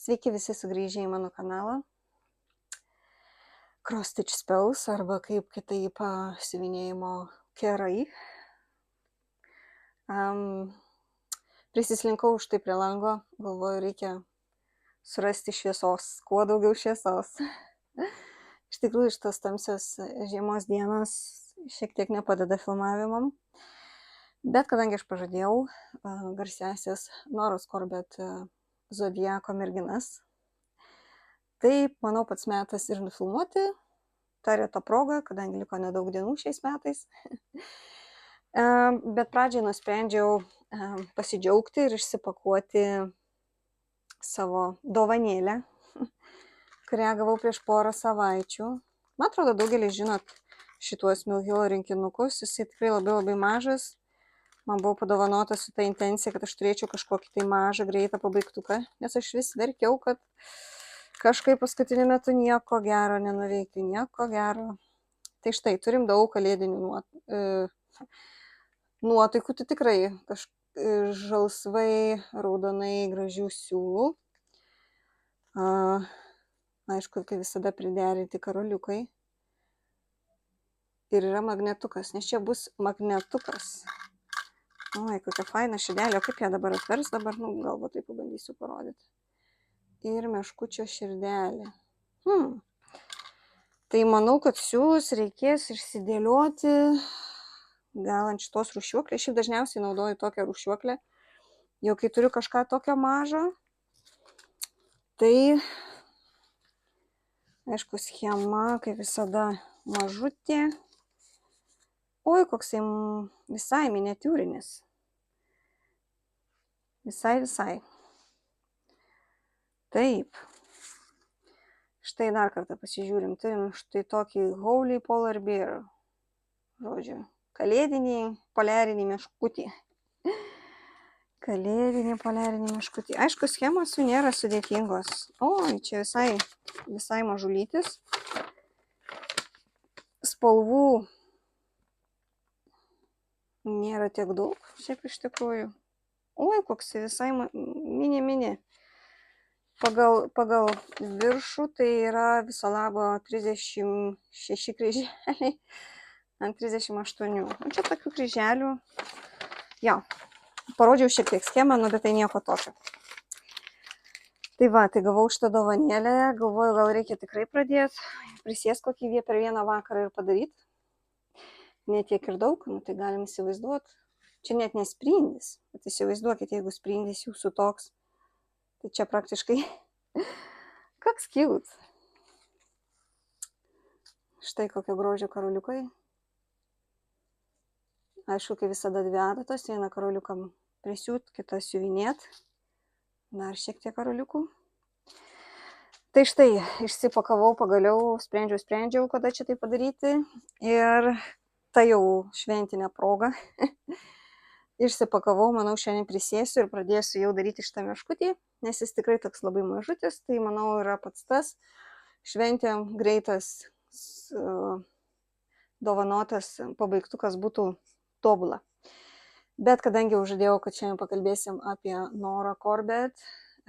Sveiki visi sugrįžę į mano kanalą Cross Stitch Spells arba kaip kitaip siuvinėjimo kerai. Prisislinkau už tai prie lango, galvoju, reikia surasti šviesos, kuo daugiau šviesos. Iš tikrųjų, šitas tamsios žiemos dienos šiek tiek nepadeda filmavimam, bet kadangi aš pažadėjau garsiasias Noros Corbett zodiako merginas, tai, manau, pats metas ir nufilmuoti, ta reta proga, kadangi liko nedaug dienų šiais metais. Bet pradžiai nusprendžiau pasidžiaugti ir išsipakuoti savo dovanėlę, kurią gavau prieš porą savaičių. Man atrodo, daugelis žinot šituos Mill Hill rinkinukus, jisai tikrai labai mažas. Man buvo padovanota su ta intencija, kad aš turėčiau kažkokį tai mažą, greitą pabaigtuką, nes aš vis verkiau, kad kažkaip paskutiniu metu nieko gero nenuveikti, nieko gero. Tai štai, turim daug kalėdinių nuotaikų, tai tikrai žalsvai, raudonai gražių siūlų. Aišku, kai visada priderinti karoliukai. Ir yra magnetukas, nes čia bus magnetukas. Oi, kokia faina širdelė, o kaip ją dabar atvers, dabar, galbūt tai pabandysiu parodyti. Ir meškučio širdelė. Tai manau, kad siūlus reikės išsidėlioti gal ant šitos rūšiuoklės. Šiaip dažniausiai naudoju tokią rūšiuoklę. Jau kai turiu kažką tokio mažo, tai, aišku, schema, kaip visada, mažutė. Oi, koksai visai miniatiūrinis. Visai. Taip. Štai dar kartą pasižiūrim. Turim štai tokį Holy Polar Bear. Žodžiu, kalėdinį poliarinį meškutį. Kalėdinį poliarinį meškutį. Aišku, schemos jų nėra sudėtingos. Oi, čia visai mažulytis. Spalvų nėra tiek daug, šiaip iš tikrųjų. Oi, koks visai mini. Pagal viršų tai yra viso labo 36 kryželiai ant 38. Čia tokių kryželių. Jo, parodžiau šiek tiek schemą, bet tai nieko tokio. Tai va, tai gavau šitą dovanėlę, galvoju, gal reikia tikrai pradėti prisės kokį per vieną vakarą ir padaryti. Ne tiek ir daug, tai galim įsivaizduoti. Čia net nesprindis, bet įsivaizduokit, jeigu sprindis jūsų toks, tai čia praktiškai koks cute. Štai kokio grožio karoliukai. Aišku, kai visada dvi adatos, vieną karoliukam prisiūt, kitą siuvinėt. Dar šiek tiek karoliukų. Tai štai, išsipakavau pagaliau, sprendžiau, kada čia tai padaryti. Ir ta jau šventinė proga. Išsipakavau, manau, šiandien prisėsiu ir pradėsiu jau daryti šitą meškutį, nes jis tikrai toks labai mažutis, tai manau yra pats tas šventėm greitas dovanotas pabaigtukas būtų tobula. Bet kadangi jau žadėjau, kad šiandien pakalbėsim apie Norą Corbett,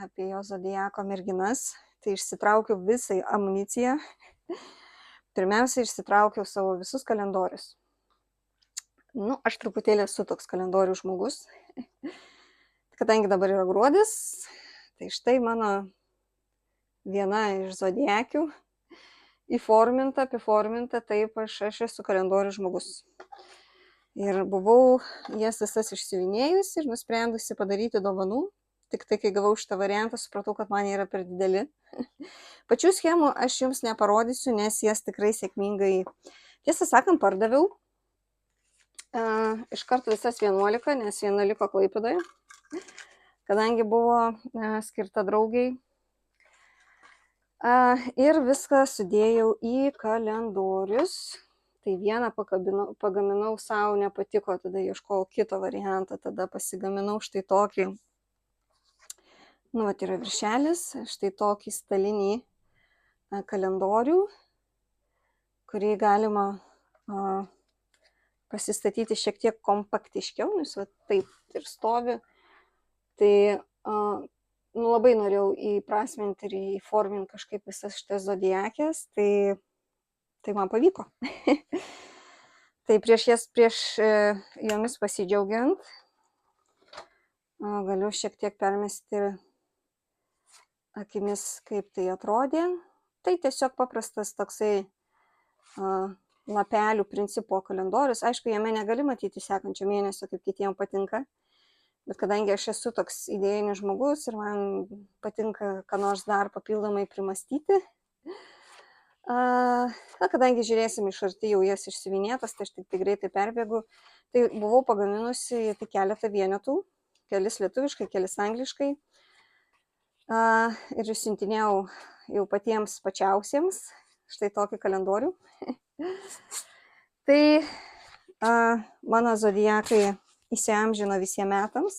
apie jo zodiako merginas, tai išsitraukiau visai amuniciją. Pirmiausia, išsitraukiau savo visus kalendorius. Aš truputėlį esu toks kalendorių žmogus. Kadangi dabar yra gruodis, tai štai mano viena iš zodiakių apiforminta, taip aš esu kalendorių žmogus. Ir buvau jas visas išsiuvinėjus ir nusprendusi padaryti dovanų. Tik tai, kai gavau šitą variantą, supratau, kad man yra per dideli. Pačių schemų aš jums neparodysiu, nes jas tikrai sėkmingai, tiesą sakant, pardaviau. Iš karto visas 11, nes viena liko Klaipėdoje, kadangi buvo skirta draugiai. Ir viską sudėjau į kalendorius. Tai vieną pagaminau savo, nepatiko, tada ieškojau kito variantą, tada pasigaminau štai tokį. Yra viršelis, štai tokį stalinį kalendorių, kurį galima pasistatyti šiek tiek kompaktiškiau, nes taip ir stovi. Tai labai norėjau įprasminti ir įforminti kažkaip visas šitas zodiakės, tai man pavyko. Tai prieš jomis pasidžiaugiant, galiu šiek tiek permesti akimis, kaip tai atrodė. Tai tiesiog paprastas toksai lapelių principo kalendorius. Aišku, jame negali matyti sekančio mėnesio, kaip kitiems patinka. Bet kadangi aš esu toks idėjinis žmogus ir man patinka ką nors dar papildomai primastyti, kadangi žiūrėsim iš arti jau jas išsivinėtas, tai aš tik greitai perbėgu, tai buvau pagaminusi tai keletą vienetų, kelis lietuviškai, kelis angliškai, ir išsiuntinėjau jau patiems pačiausiems štai tokį kalendorių. Tai mano zodiakai įsiamžino visiems metams.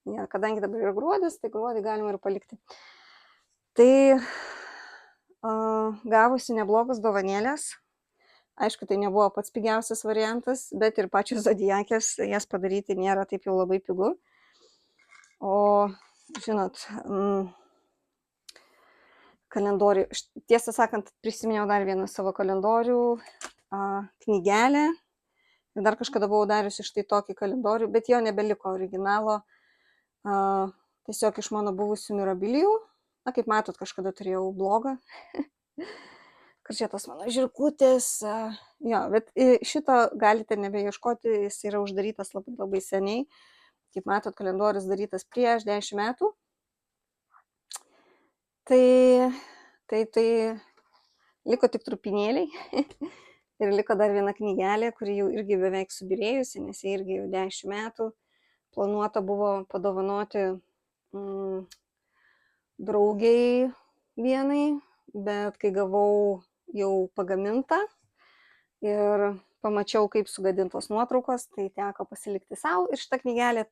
Ja, kadangi dabar yra gruodis, tai gruodį galima ir palikti. Tai gavusi neblogus dovanėlės. Aišku, tai nebuvo pats pigiausias variantas, bet ir pačios zodiakės jas padaryti nėra taip jau labai pigu. O, žinot, kalendorių, tiesą sakant, prisiminiau dar vieną savo kalendorių, knygelę. Ir dar kažkada buvau dariusi štai tokį kalendorių, bet jo nebeliko originalo, tiesiog iš mano buvusių mirabilijų. Na, kaip matot, kažkada turėjau blogą. Kur čia tas mano žirkutės. Jo, bet šito galite nebeieškoti, jis yra uždarytas labai labai seniai. Kaip matot, kalendorius darytas prieš 10 metų. Tai liko tik trupinėliai. Ir liko dar viena knygelė, kuri jau irgi beveik subirėjusi, nes jie irgi jau 10 metų. Planuota buvo padovanoti draugiai vienai, bet kai gavau jau pagamintą ir pamačiau, kaip sugadintos nuotraukos, tai teko pasilikti savo. Ir šita knygelė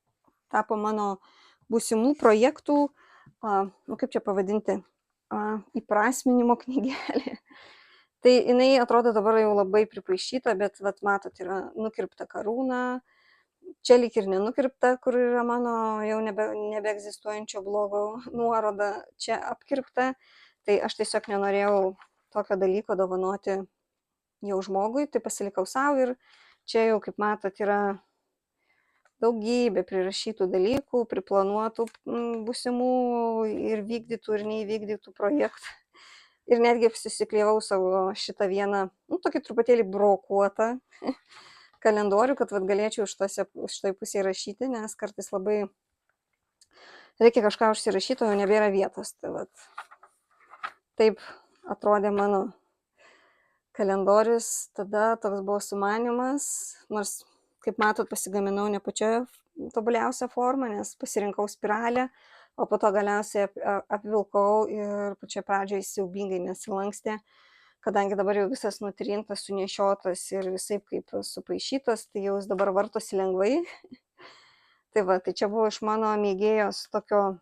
tapo mano būsimų projektų, kaip čia pavadinti, įprasminimo knygelė. Tai jinai atrodo dabar jau labai pripaišyta, bet vat, matot, yra nukirpta karūna, čia lyg ir nenukirpta, kur yra mano jau nebeegzistuojančio blogo nuoroda, čia apkirpta. Tai aš tiesiog nenorėjau tokio dalyko dovanoti jau žmogui, tai pasilikau savo ir čia jau, kaip matot, yra daugybė prirašytų dalykų, priplanuotų būsimų ir vykdytų ir neįvykdytų projektų. Ir netgi susiklijavau savo šitą vieną, tokį truputėlį brokuotą kalendorių, kad galėčiau šitoj pusėje rašyti, nes kartais labai reikia kažką užsirašyti, o nebėra vietos. Tai taip atrodė mano kalendorius, tada toks buvo sumanymas, nors, kaip matot, pasigaminau ne pačioje tobuliausią formą, nes pasirinkau spiralę, o po to galiausiai apvilkau ir pačioje pradžioje siaubingai nesilankstė, kadangi dabar jau visas nutrintas, sunešiotas ir visaip kaip supaišytas, tai jau jis dabar vartosi lengvai. Tai čia buvo iš mano mėgėjos tokio,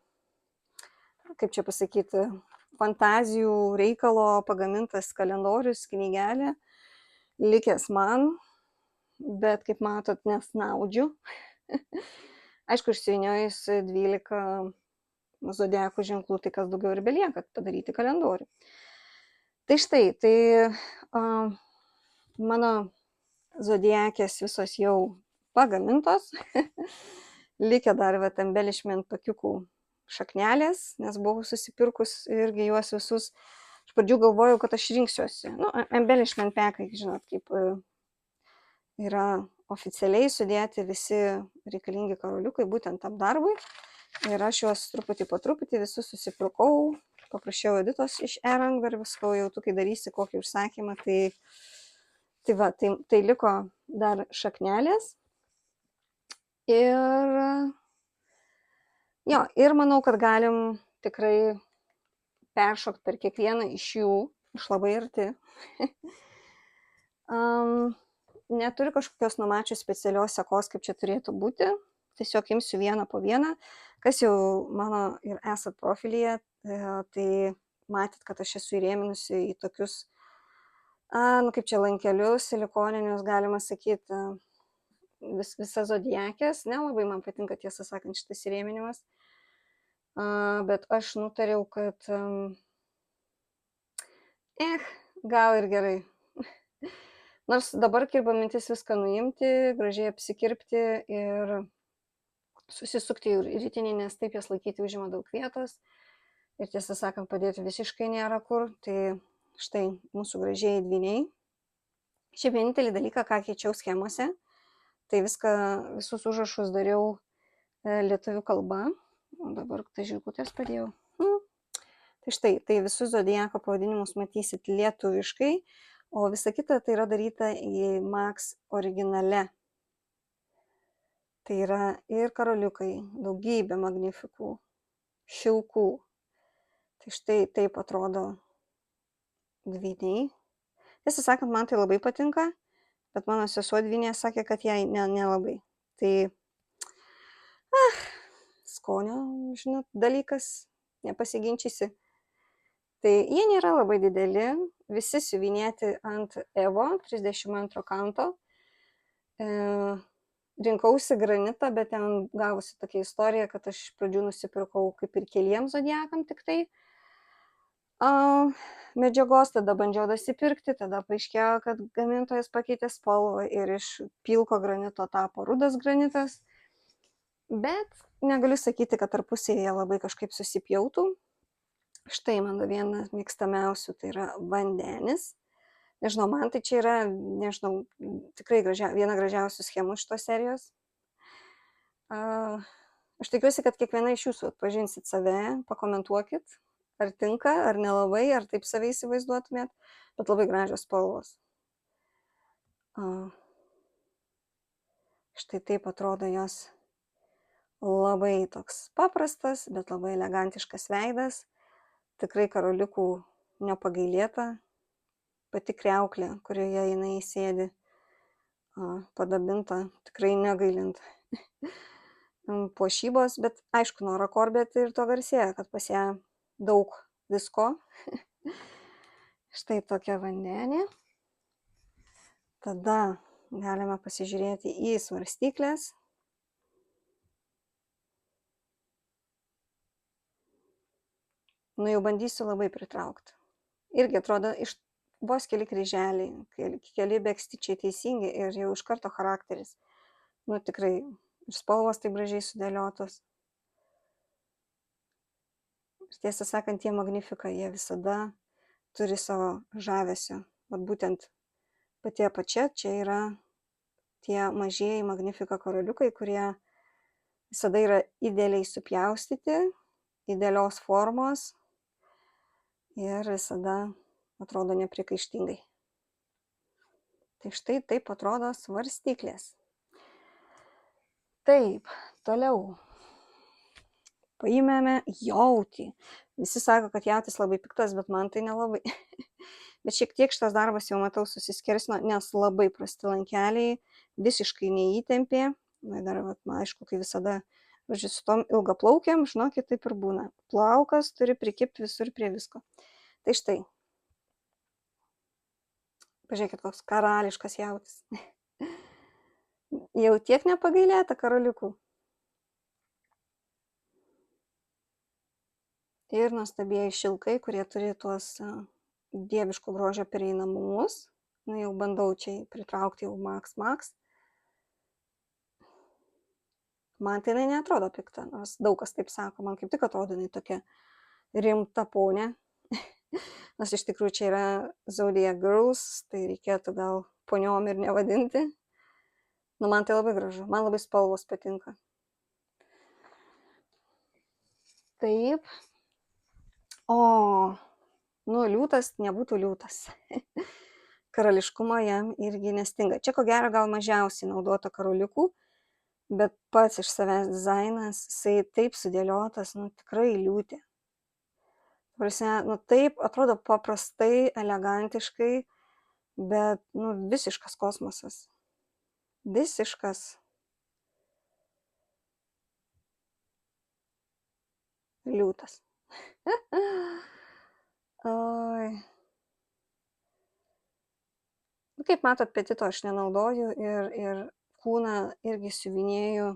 kaip čia pasakyti, fantazijų reikalo pagamintas kalendorius, knygelė, likęs man, bet kaip matot, nesnaudžiu. Aišku, išsivyniojus 12 zodiakų ženklų, tai kas daugiau ir belieka padaryti kalendorių. Tai štai, mano zodiakės visos jau pagamintos, likę dar embellishment pakiukų šaknelės, nes buvau susipirkus irgi juos visus. Iš pradžių galvojau, kad aš rinksiuosi. Embellishment pakai, žinot, kaip yra oficialiai sudėti visi reikalingi karoliukai būtent tam darbui. Ir aš juos truputį po truputį visus susipirkau, paprašiau Editos iš e-rank, dar visko jau tu, kai darysi kokį užsakymą, tai liko dar šaknelės. Ir manau, kad galim tikrai peršokti per kiekvieną iš jų, iš labai arti. Neturiu kažkokios numačius specialios sekos, kaip čia turėtų būti. Tiesiog imsiu vieną po vieną. Kas jau mano ir esat profilyje, tai matėt, kad aš esu įrėminusi į tokius, kaip čia lankelius, silikoninius, galima sakyti, visas zodiakės. Nelabai man patinka, tiesą sakant, šitas įrėminimas. Bet aš nutariau, kad gal ir gerai. Nors dabar kirba mintis viską nuimti, gražiai apsikirpti ir susisukti į rytinį, nes taip jas laikyti užima daug vietos. Ir tiesą sakant, padėti visiškai nėra kur. Tai štai mūsų gražiai dvyniai. Šiaip vienintelį dalyką, ką keičiau schemose, tai visus užrašus dariau lietuvių kalba. O dabar tai žirkutės padėjau. Tai štai, tai visus zodiako pavadinimus matysit lietuviškai, o visa kita tai yra daryta į Max originale. Tai yra ir karoliukai, daugybė magnifikų, šilkų. Tai štai taip atrodo dvyniai. Tiesą sakant, man tai labai patinka, bet mano sesuo dvynė sakė, kad jai nelabai. Tai skonio, žinot, dalykas, nepasiginčysi. Tai jie nėra labai dideli, visi siuvinėti ant Evo 32 kanto. Rinkausi granitą, bet ten gavosi tokia istorija, kad aš iš pradžių nusipirkau kaip ir keliems zodiakam tik tai medžiagos, tada bandžiau dasipirkti, tada paaiškėjo, kad gamintojas pakeitė spalvą ir iš pilko granito tapo rudas granitas. Bet negaliu sakyti, kad tarpusėje labai kažkaip susipjautų. Štai mano vienas mėgstamiausių, tai yra vandenis. Nežinau, man tai čia yra, tikrai viena gražiausių schemų šitos serijos. Aš tikiuosi, kad kiekviena iš jūsų atpažinsit save, pakomentuokit, ar tinka, ar nelabai, ar taip save įsivaizduotumėt, bet labai gražios spalvos. Štai taip atrodo jos, labai toks paprastas, bet labai elegantiškas veidas. Tikrai karoliukų nepagailėta, pati kriauklė, kurioje jinai sėdi, padabinta, tikrai negailint puošybos, bet aišku, Nora Corbett ir to garsėja, kad pas ją daug visko. Štai tokia vandenė. Tada galime pasižiūrėti į svarstyklės. Jau bandysiu labai pritraukti. Irgi atrodo, iš vos keli kryželiai, keli bekstičiai teisingi ir jau iš karto charakteris. Tikrai, ir spalvos taip gražiai sudėliotos. Ir tiesą sakant, tie magnifika, jie visada turi savo žavesio. Vat būtent pati apačia, čia yra tie mažieji magnifika karoliukai, kurie visada yra idealiai supjaustyti, idealios formos ir visada atrodo neprikaištingai. Tai štai taip atrodo svarstyklės. Taip, toliau. Paimėme jautį. Visi sako, kad jautis labai piktas, bet man tai nelabai. Bet šiek tiek šitas darbas jau matau susiskersino, nes labai prasti lankeliai, visiškai neįtempė. Dar, aišku, kai visada, su tom ilgaplaukiam, žinokit, taip ir būna. Plaukas turi prikipti visur prie visko. Tai štai. Pažiūrėkit, koks karališkas jautis. Jau tiek nepagailėta karoliukų. Ir nuostabieji šilkai, kurie turi tuos dieviško grožio pereinamumus. Jau bandau čia pritraukti jau Max. Man tai jinai neatrodo pikta, nors daug kas taip sako. Man kaip tik atrodo jinai tokia rimta ponė. Nors iš tikrųjų čia yra Zodiac Girls, tai reikėtų gal poniom ir nevadinti. Man tai labai gražu, man labai spalvos patinka. Taip. Liūtas nebūtų liūtas. Karališkumo jam irgi nestinga. Čia ko gero gal mažiausiai naudota karoliukų, bet pats iš savęs dizainas, jisai taip sudėliotas, tikrai liūtė. Taip atrodo paprastai, elegantiškai, bet visiškas kosmosas. Visiškas. Liūtas. Kaip matot, petito aš nenaudoju ir kūną irgi siuvinėju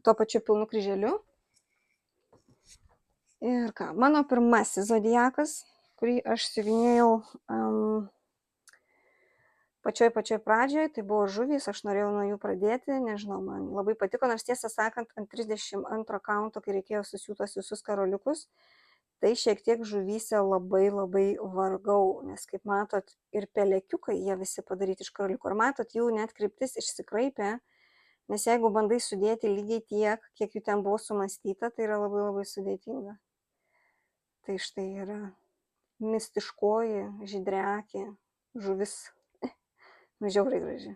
tuo pačiu pilnu kryželiu. Ir ką, mano pirmasis zodiakas, kurį aš siuvinėjau pačioj pradžioj, tai buvo žuvys, aš norėjau nuo jų pradėti, nežinau, man labai patiko, nors tiesą sakant, ant 32 kaunto, kai reikėjo susiūtos visus karoliukus, tai šiek tiek žuvyse labai vargau, nes kaip matot, ir pelekiukai jie visi padaryti iš karoliukų, ir matot, jų net kryptis išsikraipė, nes jeigu bandai sudėti lygiai tiek, kiek jų ten buvo sumastyta, tai yra labai sudėtinga. Tai štai yra mistiškoji žydriakė žuvis. Žiauriai graži.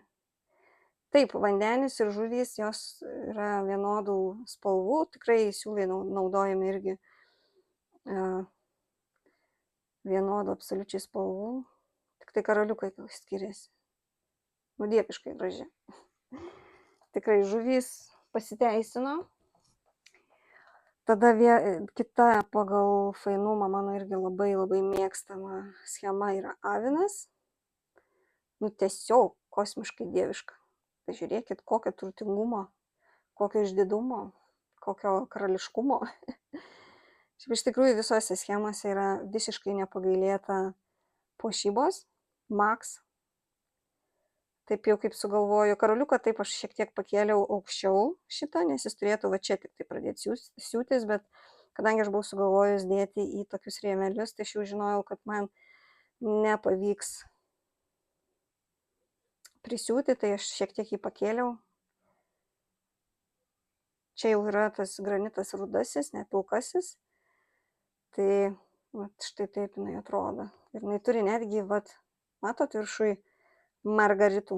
Taip, vandenis ir žuvys, jos yra vienodų spalvų, tikrai siūlai naudojami irgi vienodų absoliučiai spalvų, tik tai karoliukai skiriasi. Dieviškai graži. Tikrai žuvys pasiteisino. Tada kita pagal fainumą mano irgi labai mėgstama schema yra avinas. Tiesiog kosmiškai dieviška. Pažiūrėkit, kokio turtingumo, kokio išdidumo, kokio karališkumo. Iš tikrųjų visose schemose yra visiškai nepagailėta puošybos, max. Taip jau kaip sugalvoju. Karoliuką taip aš šiek tiek pakėliau aukščiau šitą, nes jis turėtų va čia tik tai pradėti siūtis, bet kadangi aš buvau sugalvojus dėti į tokius rėmelius, tai aš jau žinojau, kad man nepavyks prisiūti, tai aš šiek tiek jį pakėliau. Čia jau yra tas granitas rudasis, ne pilkasis. Tai štai taip jinai atrodo. Ir jinai turi netgi, matot, viršui margaritų.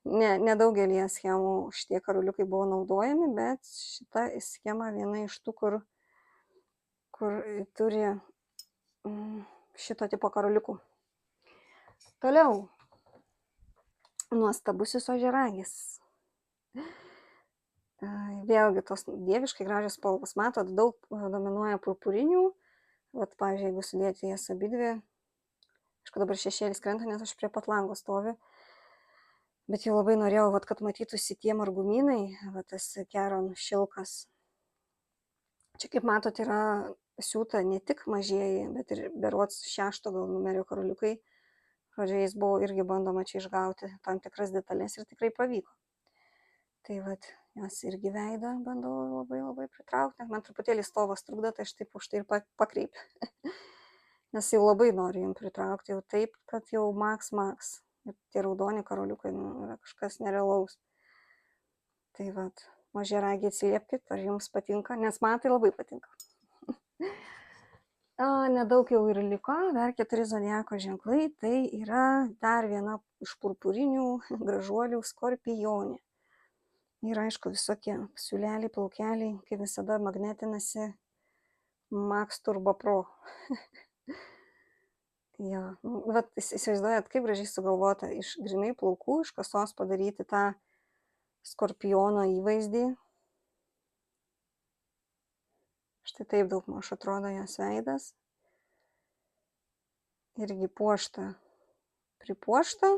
Nedaugelį schemų šitie karoliukai buvo naudojami, bet šita schema viena iš tų, kur turi šito tipo karoliukų. Toliau. Nuostabusis ožiaragis. Vėlgi tos dieviškai gražios spalvos. Matot, daug dominuoja purpurinių. Pavyzdžiui, jeigu sudėti jas abidvi. Aišku, dabar šešėlis krenta, nes aš prie pat lango stoviu. Bet jau labai norėjau, kad matytųsi tie margumynai. Tas Keron šilkas. Čia, kaip matot, yra siūta ne tik mažieji, bet ir berods 6 gal numerio karoliukai. Žodžiu, jais buvo irgi bandoma čia išgauti tam tikras detalės ir tikrai pavyko. Tai jos irgi veidą bandau labai pritraukti. Man truputėlį stovas trukdo, tai aš taip už tai ir pakreipiu. Nes jau labai noriu jums pritraukti, jau taip, kad jau max. Ir tie raudoni karoliukai yra kažkas nerealaus. Tai ožiaragiai atsiliepkit, ar jums patinka, nes man tai labai patinka. Nedaug jau ir liko, dar 4 zodiako ženklai, tai yra dar viena iš purpurinių gražuolių skorpionė. Ir aišku, visokie siūleliai, plaukeliai, kaip visada magnetinasi Max Turbo Pro. Įsivaizduojat, kaip gražiai sugalvota iš grinai plaukų, iš kasos padaryti tą skorpiono įvaizdį. Štai taip daugmaž atrodo jos veidas. Irgi pripuošta.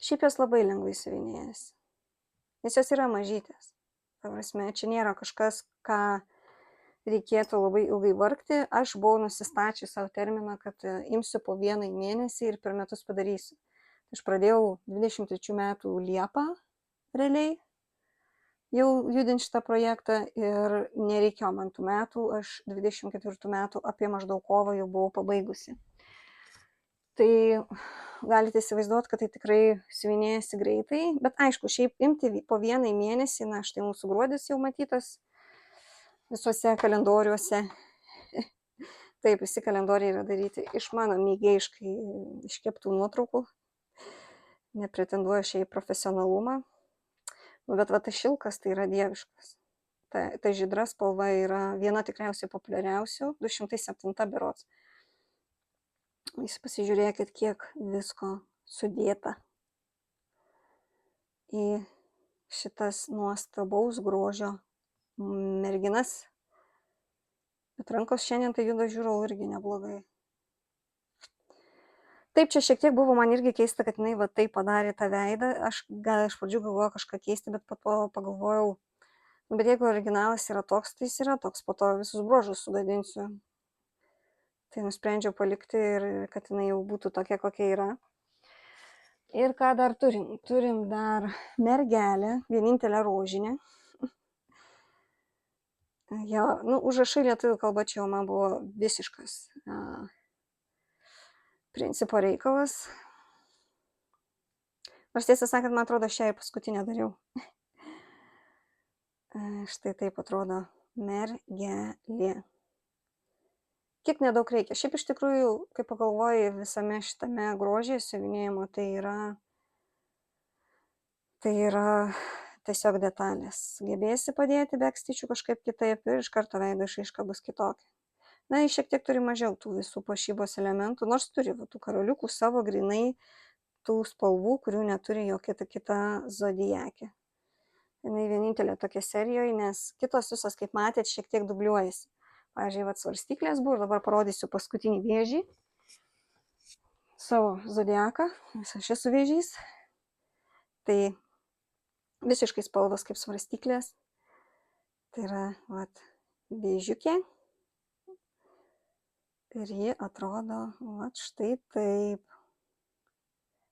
Šiaip jos labai lengvai siuvinėjasi. Nes jos yra mažytės. Čia nėra kažkas, ką reikėtų labai ilgai vargti. Aš buvau nusistačius savo terminą, kad imsiu po 1 mėnesį ir per metus padarysiu. Aš pradėjau 23 metų Liepą realiai jau judinti šitą projektą ir nereikėjo man tų metų, aš 24 metų apie maždaug kovą jau buvau pabaigusi. Tai galite įsivaizduoti, kad tai tikrai siuvinėjasi greitai, bet aišku, šiaip imti po 1 mėnesį, štai mūsų gruodis jau matytas visuose kalendoriuose. Taip, visi kalendoriai yra daryti iš mano mėgėjiškai iškeptų nuotraukų, nepretenduoju šiai profesionalumą. Bet tas šilkas tai yra dieviškas. Ta žydra spalva yra viena tikriausiai populiariausių, 207 berods. Jūs pasižiūrėkit, kiek visko sudėta į šitas nuostabaus grožio merginas. Bet rankos šiandien tai juda, žiūrau, irgi neblogai. Taip, čia šiek tiek buvo man irgi keista, kad jinai va taip padarė tą veidą. Aš gal iš pradžių galvojau kažką keisti, bet po to pagalvojau, bet jeigu originalas yra toks, tai jis yra toks, po to visus bruožus sugadinsiu. Tai nusprendžiau palikti ir kad jinai jau būtų tokia, kokia yra. Ir ką dar turim? Turim dar mergelę, vienintelę rožinę. Jo, nu, užrašai lietuvių kalba čia jau man buvo visiškas principo reikalas. Nors tiesą sakant, man atrodo, šią ir paskutinę dariau. Štai taip atrodo mergelė. Kiek nedaug reikia. Šiaip iš tikrųjų, kai pagalvoji visame šitame grožėje siuvinėjimo, tai yra tiesiog detalės. Gebėsi padėti bekstyčių kažkaip kitaip ir iš karto veido išraiška bus kitokia. Na, jis šiek tiek turi mažiau tų visų puošybos elementų, nors turi tų karoliukų savo grinai tų spalvų, kurių neturi jokia kita zodiakė. Jinai vienintelė tokia serijoje, nes kitos visos, kaip matėt, šiek tiek dubliuojasi. Pavyzdžiui, svarstyklės buvo, dabar parodysiu paskutinį vėžį, savo zodiaką, nes aš esu vėžys. Tai visiškai spalvos kaip svarstyklės. Tai yra, vėžiukė. Ir ji atrodo, štai taip.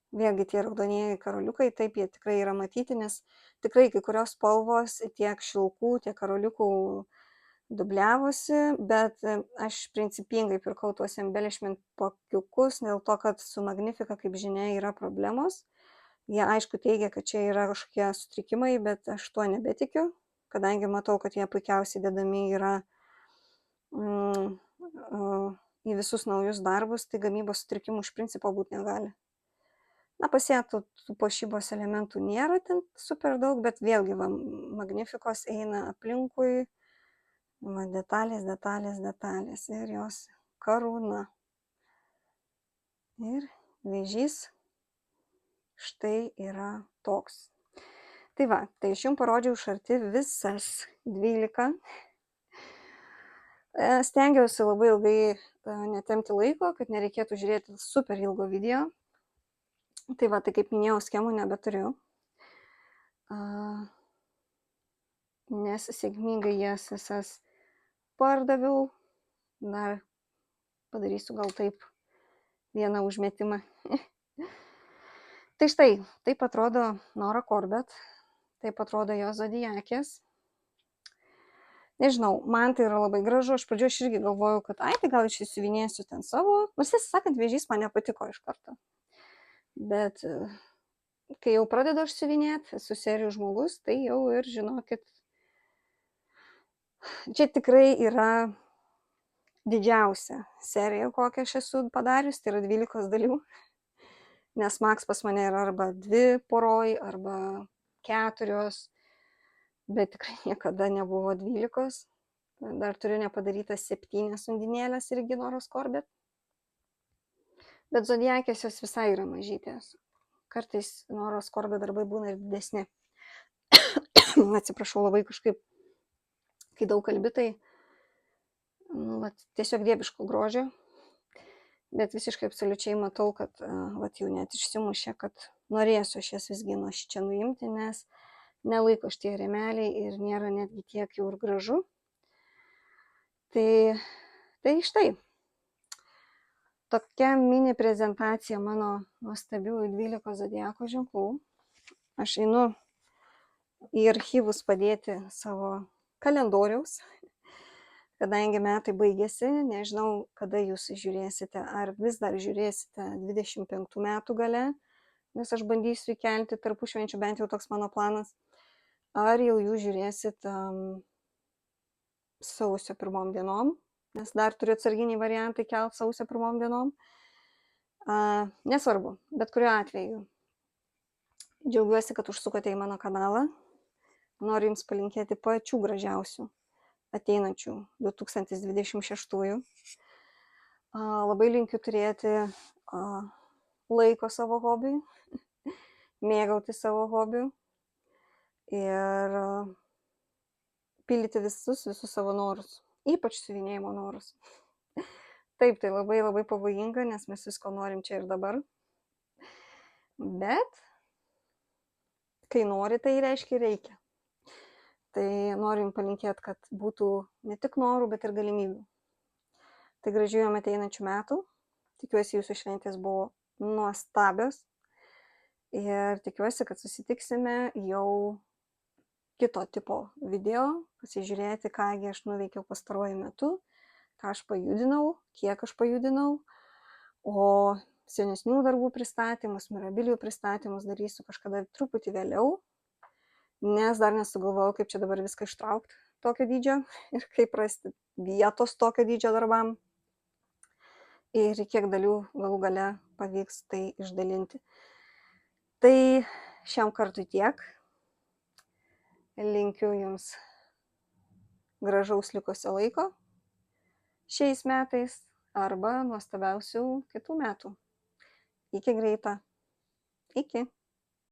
Vėlgi tie raudonieji karoliukai, taip jie tikrai yra matyti, nes tikrai kai kurios spalvos tiek šilkų, tiek karoliukų dubliavosi, bet aš principingai pirkau tuos embellishment pakiukus, dėl to, kad su Magnifica, kaip žinia, yra problemos. Jie aišku teigia, kad čia yra kažkokie sutrikimai, bet aš tuo nebetikiu, kadangi matau, kad jie puikiausiai dedami yra į visus naujus darbus, tai gamybos sutrikimų iš principo būti negali. Na, pasėtų tų puošybos elementų nėra ten super daug, bet vėlgi Magnificos eina aplinkui, detalės ir jos karūna. Ir vėžys štai yra toks. Tai va, tai aš jums parodžiau iš arti visas 12. Stengiausi labai ilgai netemti laiko, kad nereikėtų žiūrėti super ilgo video. Tai va, tai kaip minėjau, schemų nebeturiu. Nes sėkmingai jas visas pardaviau. Dar padarysiu gal taip vieną užmetimą. Tai štai, taip atrodo Nora Corbett. Taip atrodo jos zodiakės. Nežinau, man tai yra labai gražu, aš pradžioje irgi galvojau, kad tai gal aš įsiuvinėsiu ten savo, nors tiesą sakant, vėžys man nepatiko iš karto. Bet kai jau pradedu aš siuvinėti, esu serijų žmogus, tai jau ir žinokit, čia tikrai yra didžiausia serija, kokią aš esu padarius, tai yra 12 dalių, nes Max pas mane yra arba 2 poroj, arba 4, bet tikrai niekada nebuvo 12. Dar turiu nepadarytas 7 undinėlės irgi Noros Corbett. Bet zodiakės jos visai yra mažytės. Kartais Noros Corbett darbai būna ir didesni. Atsiprašau labai kažkaip, kai daug kalbitai, tiesiog dieviško grožio. Bet visiškai absoliučiai matau, kad jau net išsimušė, kad norėsiu aš jas visgi nuo šičia nuimti, nes nelaiko šitie rėmeliai ir nėra netgi tiek jau ir gražu. Tai štai. Tokia mini prezentacija mano nuostabiųjų 12 zodiako ženklų. Aš einu į archyvus padėti savo kalendoriaus, kadangi metai baigėsi, nežinau, kada jūs žiūrėsite, ar vis dar žiūrėsite 25 metų gale, nes aš bandysiu įkelti tarpušvenčių, bent jau toks mano planas, ar jau jūs žiūrėsit sausio 1 dienom, nes dar turiu atsarginį variantą kelt sausio 1 dienom. Nesvarbu, bet kuriuo atveju. Džiaugiuosi, kad užsukote į mano kanalą. Noriu jums palinkėti pačių gražiausių ateinančių 2026. Labai linkiu turėti laiko savo hobiui, mėgauti savo hobiu ir pildyti visus savo norus, ypač siuvinėjimo norus. Taip, tai labai labai pavojinga, nes mes visko norim čia ir dabar. Bet kai nori, tai reiškia reikia. Tai norim palinkėti, kad būtų ne tik norų, bet ir galimybių. Tai gražių jom ateinančių metų. Tikiuosi, jūsų šventės buvo nuostabios. Ir tikiuosi, kad susitiksime jau kito tipo video, pasižiūrėti, kągi aš nuveikiau pastaruoju metu, ką aš pajudinau, kiek aš pajudinau. O senesnių darbų pristatymus, mirabilių pristatymus darysiu kažkada truputį vėliau, nes dar nesugalvojau, kaip čia dabar viską ištraukti tokio dydžio ir kaip rasti vietos tokio dydžio darbam. Ir kiek dalių galų gale pavyks tai išdalinti. Tai šiam kartui tiek. Linkiu jums gražaus likusio laiko šiais metais arba nuostabiausių kitų metų. Iki greito. Iki.